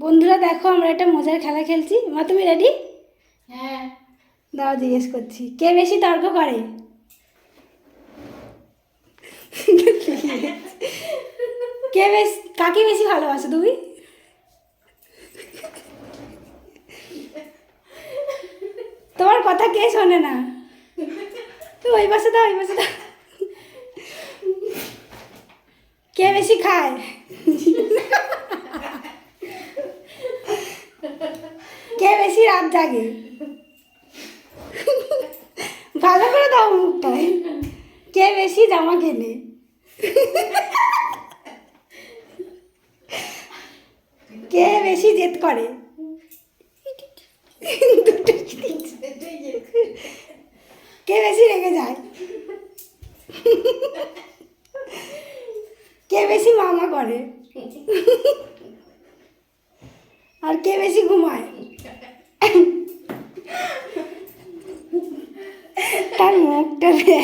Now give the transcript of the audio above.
বন্ধুরা দেখো আমরা একটা মজার খেলা খেলছি। মা তুমি রেডি? হ্যাঁ। দাও জিজ্ঞেস করছি, কে বেশি তর্ক করে? কে বেশি, কাকে বেশি ভালোবাসো তুমি? তোমার কথা কে শোনে না? তুমি ওই পাশে দাও, ওই পাশে দাও। কে বেশি খায়? কে বেশি রাত জাগে? ভালো করে দাও মুখটায়। কে বেশি জামা কেনে? কে বেশি জেদ করে? কে বেশি রেগে যায়? কে বেশি মামা করে? আর কে বেশি ঘুমায়? তার মুখটা